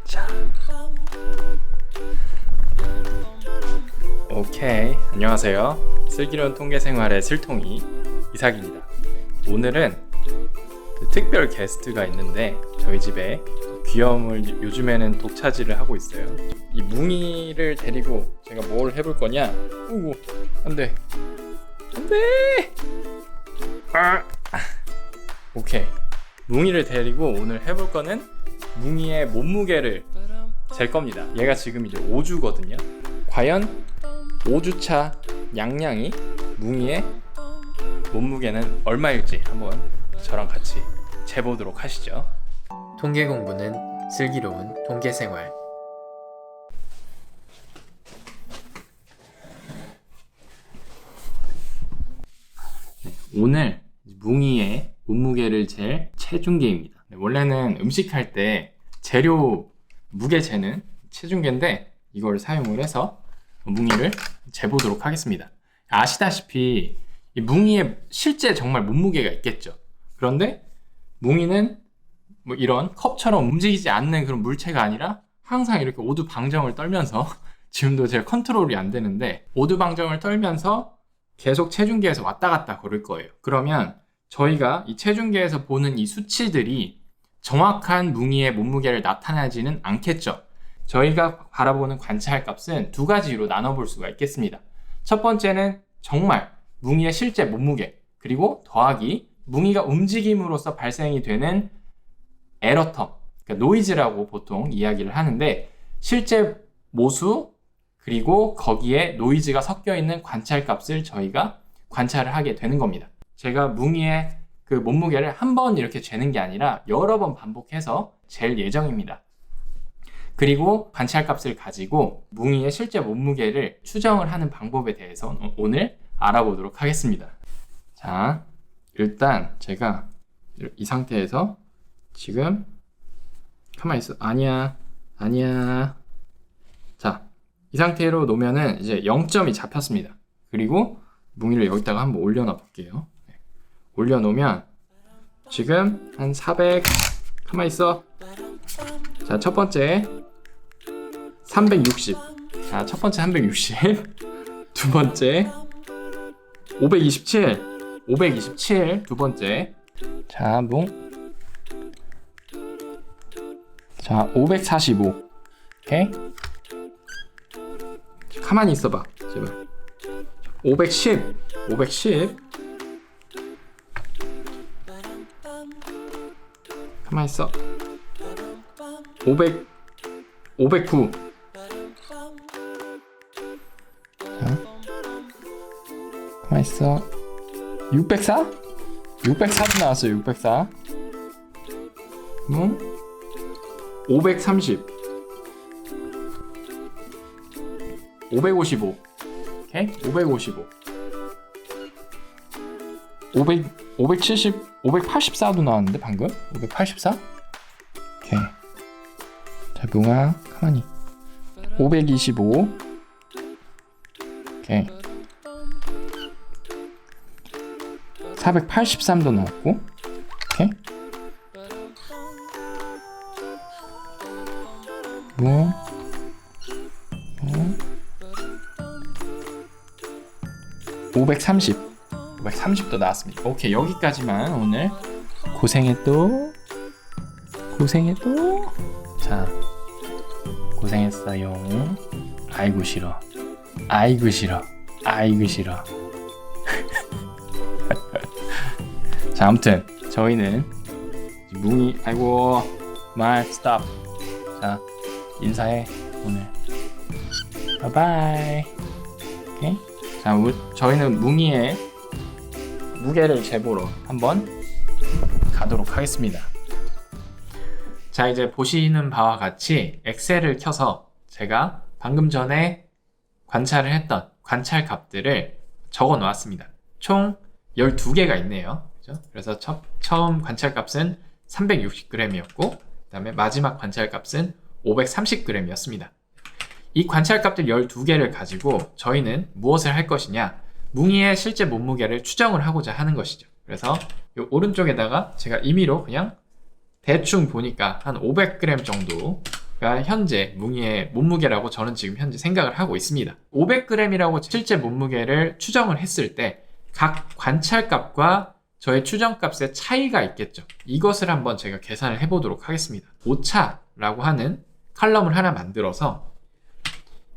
자, 오케이. 안녕하세요. 슬기로운 통계생활의 슬통이 이삭입니다. 오늘은 특별 게스트가 있는데 저희 집에 귀여움을 요즘에는 독차지를 하고 있어요. 이 뭉이를 데리고 제가 뭘 해볼 거냐? 오, 안돼, 안돼. 오케이. 뭉이를 데리고 오늘 해볼 거는 뭉이의 몸무게를 잴 겁니다. 얘가 지금 이제 5주거든요. 과연 5주차 냥냥이 뭉이의 몸무게는 얼마일지 한번 저랑 같이 재보도록 하시죠. 통계 공부는 슬기로운 통계생활. 오늘 뭉이의 몸무게를 잴 체중계입니다. 원래는 음식할 때 재료 무게 재는 체중계인데 이걸 사용을 해서 뭉이를 재보도록 하겠습니다. 아시다시피 이 뭉이의 실제 정말 몸무게가 있겠죠. 그런데 뭉이는 뭐 이런 컵처럼 움직이지 않는 그런 물체가 아니라 항상 이렇게 오두방정을 떨면서 지금도 제가 컨트롤이 안 되는데 오두방정을 떨면서 계속 체중계에서 왔다 갔다 걸을 거예요. 그러면 저희가 이 체중계에서 보는 이 수치들이 정확한 뭉이의 몸무게를 나타내지는 않겠죠. 저희가 바라보는 관찰 값은 두 가지로 나눠볼 수가 있겠습니다. 첫 번째는 정말 뭉이의 실제 몸무게, 그리고 더하기 뭉이가 움직임으로써 발생이 되는 에러텀, 그러니까 노이즈라고 보통 이야기를 하는데, 실제 모수 그리고 거기에 노이즈가 섞여 있는 관찰 값을 저희가 관찰을 하게 되는 겁니다. 제가 뭉이의 그 몸무게를 한 번 이렇게 재는 게 아니라 여러 번 반복해서 잴 예정입니다. 그리고 관찰 값을 가지고 뭉이의 실제 몸무게를 추정을 하는 방법에 대해서 오늘 알아보도록 하겠습니다. 자, 일단 제가 이 상태에서 지금 가만히 있어. 아니야. 자, 이 상태로 놓으면은 이제 0점이 잡혔습니다. 그리고 뭉이를 여기다가 한번 올려놔 볼게요. 올려놓으면 지금 한 400, 가만히 있어. 자, 첫 번째 360. 자, 첫 번째 360. 두 번째 527 두 번째. 자, 뭉. 자, 545. 오케이? 가만히 있어봐, 제발. 510. 가만히 있어. 509. 자, 가만히 있어. 604? 604도 나왔어요. 604. 530. 555. 오케이? 555. 570, 584도 나왔는데 방금? 584? 오케이. 자, 뭉아 가만히. 525. 오케이. 483도 나왔고. 오케이. 뭉. 530도 나왔습니다. 오케이, 여기까지만 오늘. 고생했도. 자, 고생했어요. 아이고 싫어. 자, 아무튼 저희는 뭉이, 아이고 말 스탑. 자, 인사해 오늘. 바이바이. 오케이. 자, 저희는 뭉이의 무게를 재보러 한번 가도록 하겠습니다. 자, 이제 보시는 바와 같이 엑셀을 켜서 제가 방금 전에 관찰을 했던 관찰 값들을 적어 놓았습니다. 총 12개가 있네요. 그죠? 그래서 처음 관찰 값은 360g이었고, 그 다음에 마지막 관찰 값은 530g이었습니다. 이 관찰 값들 12개를 가지고 저희는 무엇을 할 것이냐, 뭉이의 실제 몸무게를 추정을 하고자 하는 것이죠. 그래서 이 오른쪽에다가 제가 임의로 그냥 대충 보니까 한 500g 정도가 현재 뭉이의 몸무게라고 저는 지금 현재 생각을 하고 있습니다. 500g이라고 실제 몸무게를 추정을 했을 때 각 관찰값과 저의 추정값의 차이가 있겠죠. 이것을 한번 제가 계산을 해보도록 하겠습니다. 오차라고 하는 칼럼을 하나 만들어서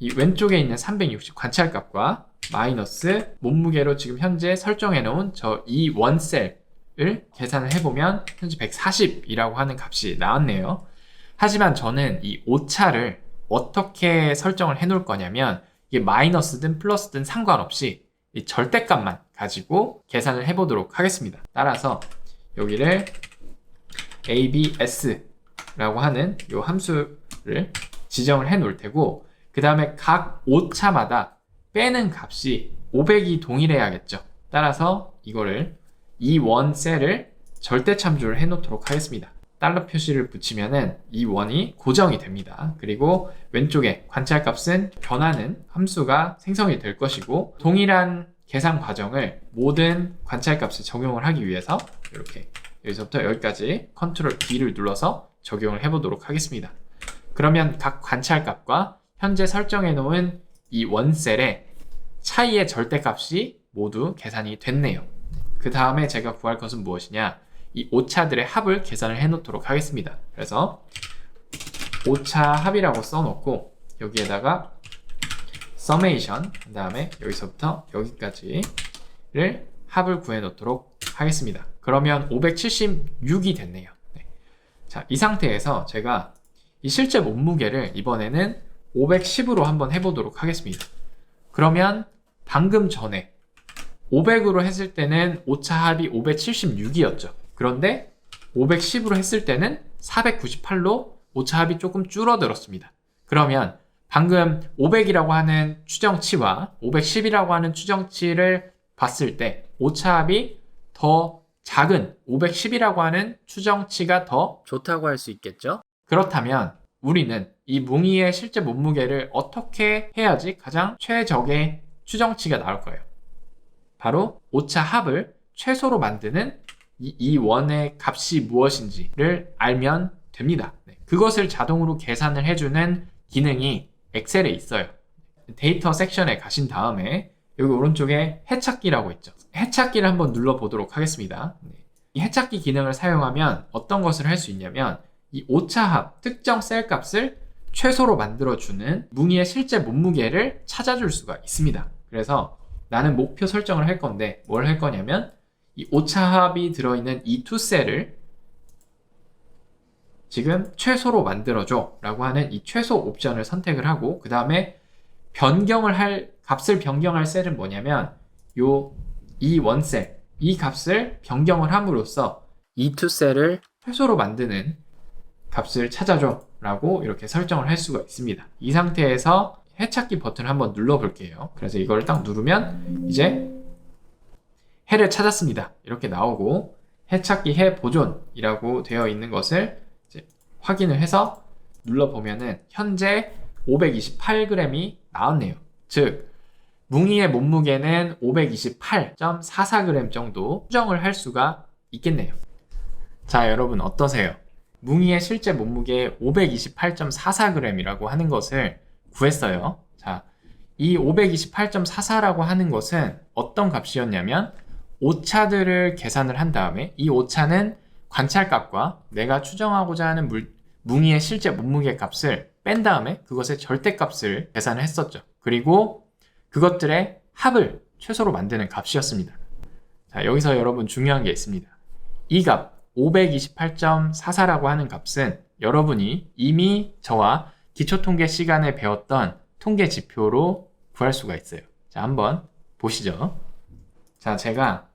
이 왼쪽에 있는 360 관찰값과 마이너스 몸무게로 지금 현재 설정해 놓은 저 이 원셀을 계산을 해보면 현재 140이라고 하는 값이 나왔네요. 하지만 저는 이 오차를 어떻게 설정을 해 놓을 거냐면 이게 마이너스든 플러스든 상관없이 이 절대값만 가지고 계산을 해보도록 하겠습니다. 따라서 여기를 abs라고 하는 이 함수를 지정을 해 놓을 테고 그 다음에 각 오차마다 빼는 값이 500이 동일해야겠죠. 따라서 이거를 이 원셀을 절대 참조를 해 놓도록 하겠습니다. 달러 표시를 붙이면은 이 원이 고정이 됩니다. 그리고 왼쪽에 관찰값은 변하는 함수가 생성이 될 것이고 동일한 계산 과정을 모든 관찰값에 적용을 하기 위해서 이렇게 여기서부터 여기까지 컨트롤 B를 눌러서 적용을 해보도록 하겠습니다. 그러면 각 관찰값과 현재 설정해 놓은 이 원셀의 차이의 절대값이 모두 계산이 됐네요. 그 다음에 제가 구할 것은 무엇이냐? 이 오차들의 합을 계산을 해 놓도록 하겠습니다. 그래서 오차 합이라고 써놓고 여기에다가 summation 그 다음에 여기서부터 여기까지를 합을 구해 놓도록 하겠습니다. 그러면 576이 됐네요. 네. 자, 이 상태에서 제가 이 실제 몸무게를 이번에는 510으로 한번 해보도록 하겠습니다. 그러면 방금 전에 500으로 했을 때는 오차 합이 576이었죠. 그런데 510으로 했을 때는 498로 오차 합이 조금 줄어들었습니다. 그러면 방금 500이라고 하는 추정치와 510이라고 하는 추정치를 봤을 때 오차 합이 더 작은 510이라고 하는 추정치가 더 좋다고 할 수 있겠죠? 그렇다면 우리는 이 뭉이의 실제 몸무게를 어떻게 해야지 가장 최적의 추정치가 나올 거예요. 바로 오차 합을 최소로 만드는 이 원의 값이 무엇인지를 알면 됩니다. 네. 그것을 자동으로 계산을 해주는 기능이 엑셀에 있어요. 데이터 섹션에 가신 다음에 여기 오른쪽에 해찾기라고 있죠. 해찾기를 한번 눌러보도록 하겠습니다. 네. 이 해찾기 기능을 사용하면 어떤 것을 할 수 있냐면 이 오차합 특정 셀 값을 최소로 만들어주는 뭉이의 실제 몸무게를 찾아줄 수가 있습니다. 그래서 나는 목표 설정을 할 건데 뭘 할 거냐면 이 오차합이 들어있는 이 투셀을 지금 최소로 만들어줘 라고 하는 이 최소 옵션을 선택을 하고 그 다음에 값을 변경할 셀은 뭐냐면 이 원셀 이 값을 변경을 함으로써 이 투셀을 최소로 만드는 값을 찾아줘 라고 이렇게 설정을 할 수가 있습니다. 이 상태에서 해찾기 버튼을 한번 눌러 볼게요. 그래서 이걸 딱 누르면 이제 해를 찾았습니다. 이렇게 나오고 해찾기 해 보존이라고 되어 있는 것을 이제 확인을 해서 눌러보면은 현재 528g이 나왔네요. 즉 뭉이의 몸무게는 528.44g 정도 추정을 할 수가 있겠네요. 자, 여러분 어떠세요? 뭉이의 실제 몸무게 528.44g이라고 하는 것을 구했어요. 자, 이 528.44라고 하는 것은 어떤 값이었냐면 오차들을 계산을 한 다음에 이 오차는 관찰값과 내가 추정하고자 하는 뭉이의 실제 몸무게 값을 뺀 다음에 그것의 절대값을 계산을 했었죠. 그리고 그것들의 합을 최소로 만드는 값이었습니다. 자, 여기서 여러분 중요한 게 있습니다. 이 값 528.44라고 하는 값은 여러분이 이미 저와 기초통계 시간에 배웠던 통계 지표로 구할 수가 있어요. 자, 한번 보시죠. 자, 제가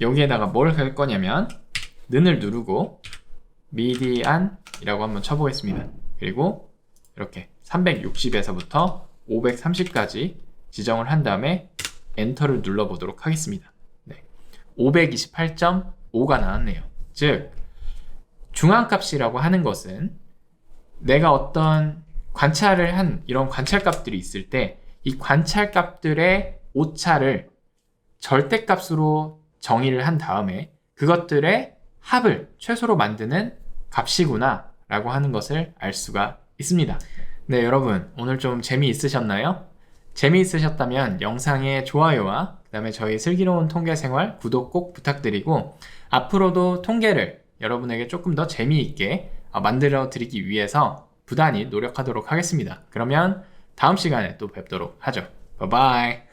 여기에다가 뭘 할 거냐면 는을 누르고 미디안이라고 한번 쳐보겠습니다. 그리고 이렇게 360에서부터 530까지 지정을 한 다음에 엔터를 눌러보도록 하겠습니다. 네, 528.5가 나왔네요. 즉 중앙값이라고 하는 것은 내가 어떤 관찰을 한 이런 관찰값들이 있을 때 이 관찰값들의 오차를 절대값으로 정의를 한 다음에 그것들의 합을 최소로 만드는 값이구나 라고 하는 것을 알 수가 있습니다. 네, 여러분 오늘 좀 재미있으셨나요? 재미있으셨다면 영상에 좋아요와 그 다음에 저희 슬기로운 통계생활 구독 꼭 부탁드리고 앞으로도 통계를 여러분에게 조금 더 재미있게 만들어 드리기 위해서 부단히 노력하도록 하겠습니다. 그러면 다음 시간에 또 뵙도록 하죠. 바이바이.